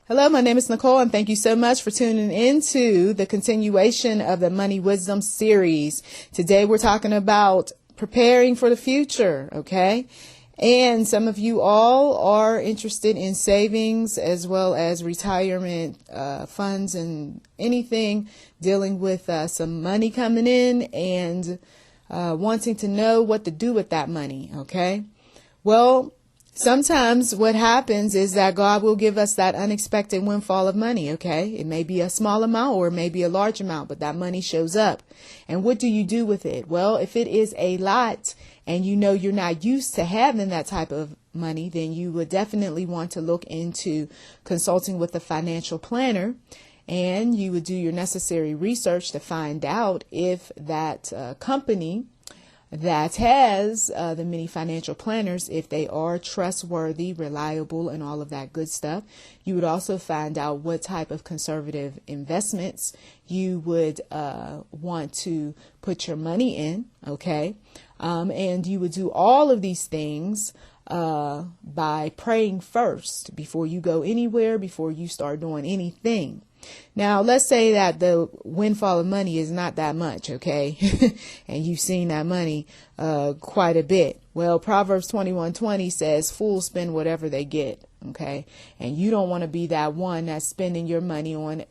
Hello, my name is Nicole, and thank you so much for tuning into the continuation of the Money Wisdom series. Today we're talking about preparing for the future, okay? And some of you all are interested in savings as well as retirement funds and anything dealing with some money coming in and wanting to know what to do with that money, okay? Well, sometimes what happens is that God will give us that unexpected windfall of money, okay? It may be a small amount or it may be a large amount, but that money shows up. And what do you do with it? Well, if it is a lot and you know you're not used to having that type of money, then you would definitely want to look into consulting with a financial planner. And you would do your necessary research to find out if that company that has the many financial planners, if they are trustworthy, reliable, and all of that good stuff. You would also find out what type of conservative investments you would want to put your money in, okay? And you would do all of these things by praying first before you go anywhere, before you start doing anything. Now, let's say that the windfall of money is not that much, okay? And you've seen that money quite a bit. Well, Proverbs 21:20 says, fools spend whatever they get, okay? And you don't want to be that one that's spending your money on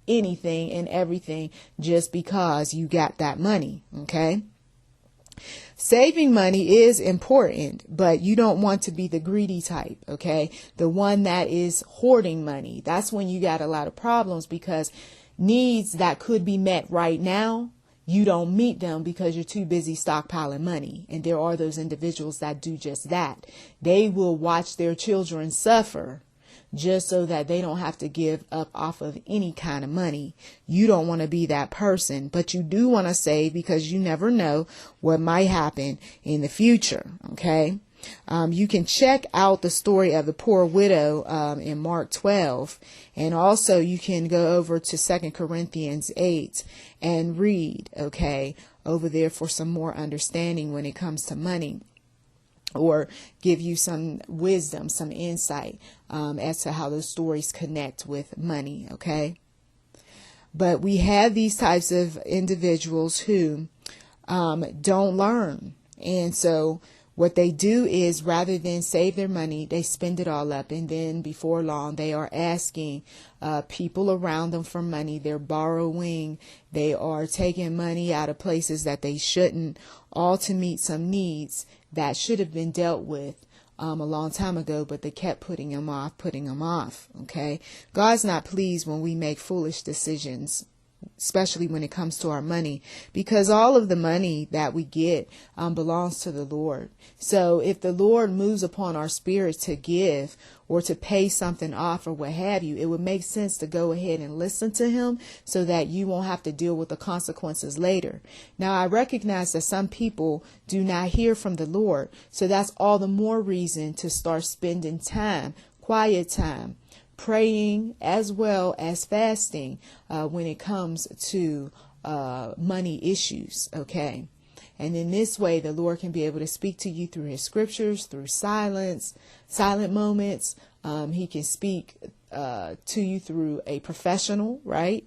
anything and everything just because you got that money, okay? Saving money is important, but you don't want to be the greedy type, okay? The one that is hoarding money. That's when you got a lot of problems because needs that could be met right now, you don't meet them because you're too busy stockpiling money. And there are those individuals that do just that. They will watch their children suffer just so that they don't have to give up off of any kind of money. You don't want to be that person, but you do want to save because you never know what might happen in the future. Okay. You can check out the story of the poor widow in Mark 12. And also you can go over to 2 Corinthians 8 and read, okay, over there for some more understanding when it comes to money, or give you some wisdom, some insight as to how those stories connect with money, okay? But we have these types of individuals who don't learn. And so what they do is rather than save their money, they spend it all up. And then before long, they are asking people around them for money. They're borrowing. They are taking money out of places that they shouldn't, all to meet some needs that should have been dealt with a long time ago, but they kept putting them off, okay? God's not pleased when we make foolish decisions, especially when it comes to our money, because all of the money that we get belongs to the Lord. So if the Lord moves upon our spirit to give or to pay something off or what have you, it would make sense to go ahead and listen to him so that you won't have to deal with the consequences later. Now, I recognize that some people do not hear from the Lord, so that's all the more reason to start spending time, quiet time, praying as well as fasting when it comes to money issues, okay? And in this way, the Lord can be able to speak to you through his scriptures, through silent moments. He can speak to you through a professional, right?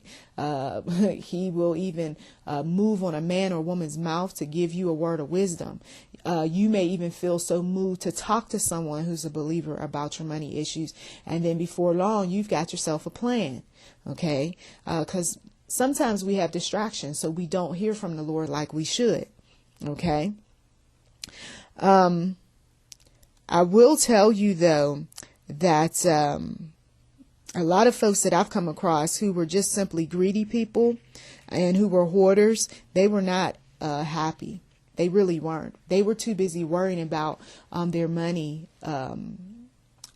He will even move on a man or woman's mouth to give you a word of wisdom. You may even feel so moved to talk to someone who's a believer about your money issues. And then before long, you've got yourself a plan. Okay. Because sometimes we have distractions, so we don't hear from the Lord like we should. Okay. I will tell you though, that, a lot of folks that I've come across who were just simply greedy people and who were hoarders, they were not, happy. They really weren't. They were too busy worrying about their money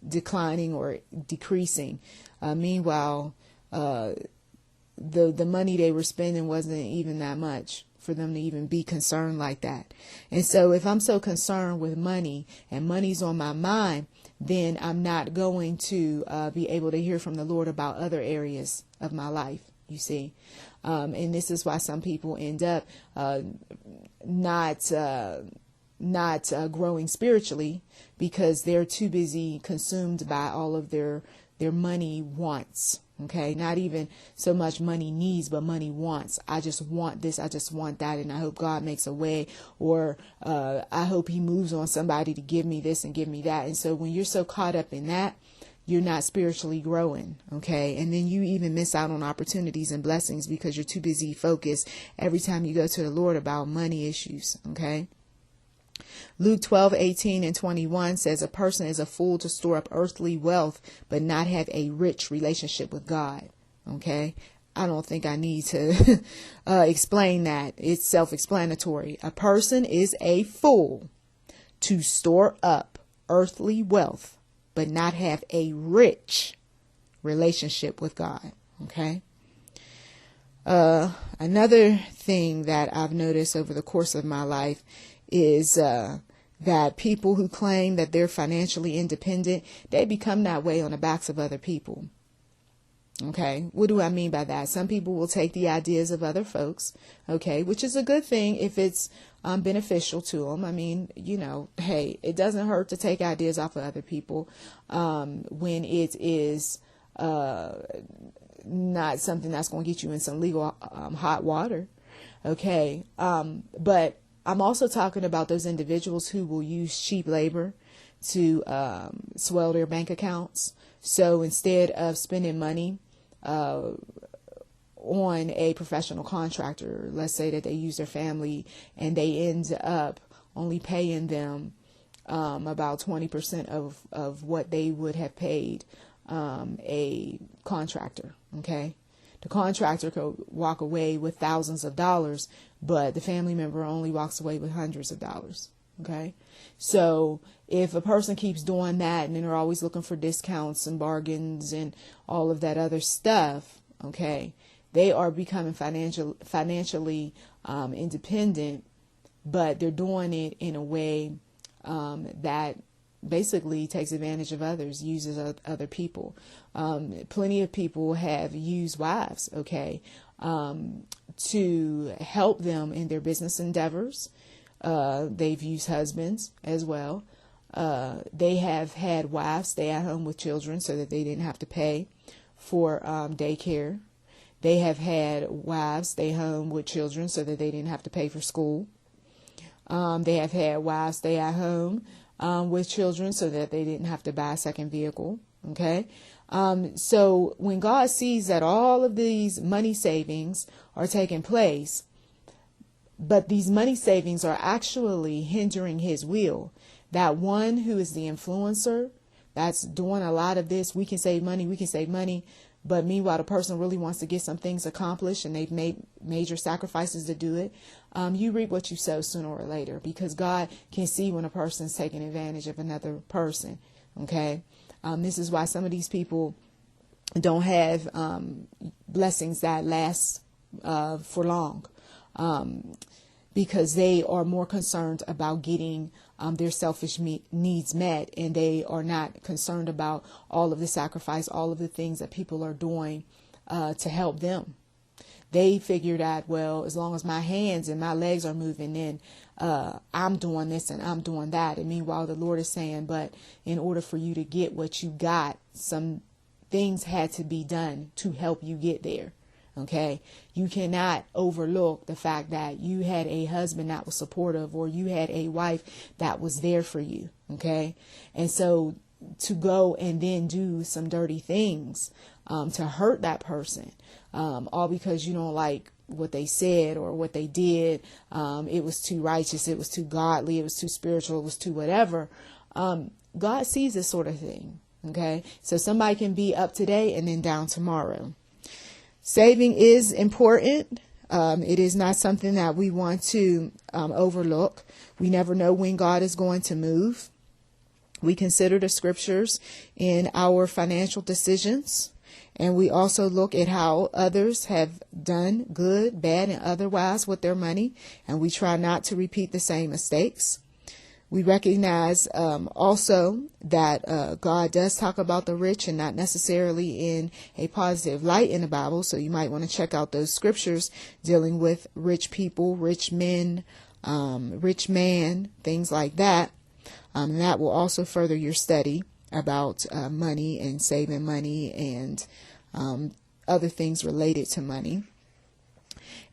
declining or decreasing. Meanwhile, the money they were spending wasn't even that much for them to even be concerned like that. And so if I'm so concerned with money and money's on my mind, then I'm not going to be able to hear from the Lord about other areas of my life, you see. And this is why some people end up not growing spiritually, because they're too busy consumed by all of their their money wants. Okay, not even so much money needs, but money wants. I just want this, I just want that, and I hope God makes a way, or I hope he moves on somebody to give me this and give me that. And so when you're so caught up in that, you're not spiritually growing. Okay, and then you even miss out on opportunities and blessings because you're too busy focused every time you go to the Lord about money issues. Okay. Luke 12:18-21 says, a person is a fool to store up earthly wealth, but not have a rich relationship with God. Okay. I don't think I need to explain that. It's self-explanatory. A person is a fool to store up earthly wealth, but not have a rich relationship with God. Okay. Another thing that I've noticed over the course of my life is that people who claim that they're financially independent, they become that way on the backs of other people. Okay, what do I mean by that? Some people will take the ideas of other folks, okay, which is a good thing if it's beneficial to them. I mean, hey, it doesn't hurt to take ideas off of other people when it is not something that's going to get you in some legal hot water. Okay, but I'm also talking about those individuals who will use cheap labor to swell their bank accounts. So instead of spending money on a professional contractor, let's say that they use their family and they end up only paying them about 20% of what they would have paid a contractor. Okay. The contractor could walk away with thousands of dollars, but the family member only walks away with hundreds of dollars. Okay. So if a person keeps doing that and they're always looking for discounts and bargains and all of that other stuff, okay, they are becoming financially independent, but they're doing it in a way that basically takes advantage of others, uses other people. Plenty of people have used wives, okay, to help them in their business endeavors. They've used husbands as well. They have had wives stay at home with children so that they didn't have to pay for daycare. They have had wives stay home with children so that they didn't have to pay for school. They have had wives stay at home with children so that they didn't have to buy a second vehicle. Okay. So when God sees that all of these money savings are taking place, but these money savings are actually hindering his will, that one who is the influencer that's doing a lot of this, we can save money, but meanwhile, the person really wants to get some things accomplished and they've made major sacrifices to do it. You reap what you sow sooner or later, because God can see when a person's taking advantage of another person. Okay. This is why some of these people don't have blessings that last for long, because they are more concerned about getting their selfish needs met, and they are not concerned about all of the sacrifice, all of the things that people are doing to help them. They figured out, well, as long as my hands and my legs are moving, then I'm doing this and I'm doing that. And meanwhile, the Lord is saying, but in order for you to get what you got, some things had to be done to help you get there. Okay. You cannot overlook the fact that you had a husband that was supportive, or you had a wife that was there for you. Okay. And so to go and then do some dirty things to hurt that person, all because you don't like what they said or what they did. It was too righteous. It was too godly. It was too spiritual. It was too whatever. God sees this sort of thing. Okay. So somebody can be up today and then down tomorrow. Saving is important. It is not something that we want to overlook. We never know when God is going to move. We consider the scriptures in our financial decisions, and we also look at how others have done good, bad, and otherwise with their money, and we try not to repeat the same mistakes. We recognize also that God does talk about the rich, and not necessarily in a positive light in the Bible. So you might want to check out those scriptures dealing with rich people, rich men, rich man, things like that. And that will also further your study about money and saving money and other things related to money.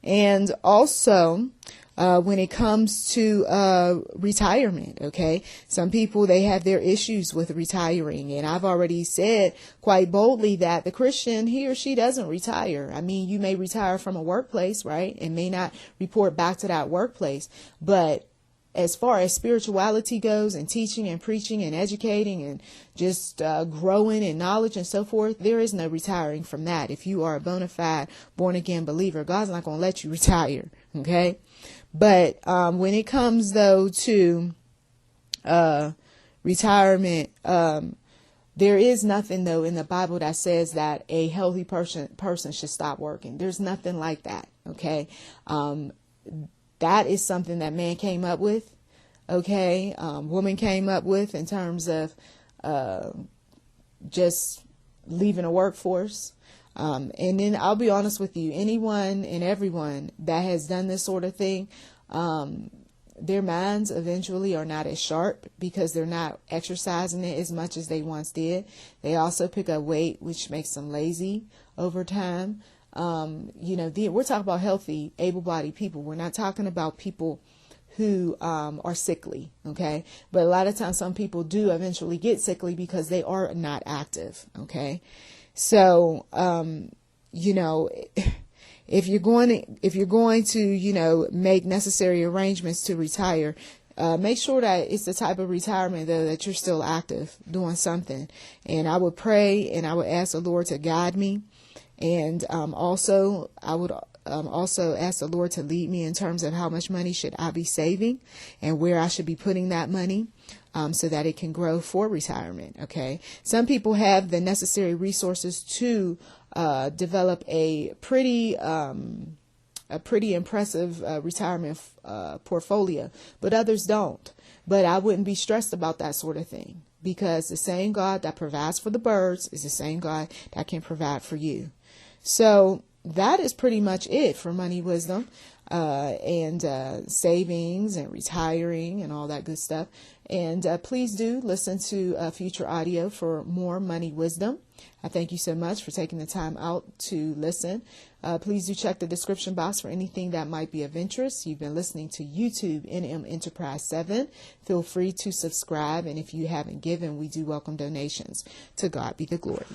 And also, when it comes to retirement, okay, some people, they have their issues with retiring. And I've already said quite boldly that the Christian, he or she doesn't retire. I mean, you may retire from a workplace, right, and may not report back to that workplace. But as far as spirituality goes and teaching and preaching and educating and just growing in knowledge and so forth, there is no retiring from that. If you are a bona fide born again believer, God's not going to let you retire. Okay. But when it comes, though, to retirement, there is nothing, though, in the Bible that says that a healthy person should stop working. There's nothing like that. OK, that is something that man came up with. OK, woman came up with in terms of just leaving a workforce. And then I'll be honest with you, anyone and everyone that has done this sort of thing, their minds eventually are not as sharp because they're not exercising it as much as they once did. They also pick up weight, which makes them lazy over time. We're talking about healthy, able-bodied people. We're not talking about people who are sickly. Okay. But a lot of times some people do eventually get sickly because they are not active. Okay. So, if you're going to, make necessary arrangements to retire, make sure that it's the type of retirement, though, that you're still active doing something. And I would pray and I would ask the Lord to guide me. And also I would also ask the Lord to lead me in terms of how much money should I be saving and where I should be putting that money. So that it can grow for retirement. Okay. Some people have the necessary resources to develop a pretty impressive retirement portfolio, but others don't. But I wouldn't be stressed about that sort of thing because the same God that provides for the birds is the same God that can provide for you. So that is pretty much it for money wisdom. And savings and retiring and all that good stuff. And please do listen to future audio for more money wisdom. I thank you so much for taking the time out to listen. Please do check the description box for anything that might be of interest. You've been listening to YouTube NM Enterprise 7. Feel free to subscribe. And if you haven't given, we do welcome donations. To God be the glory.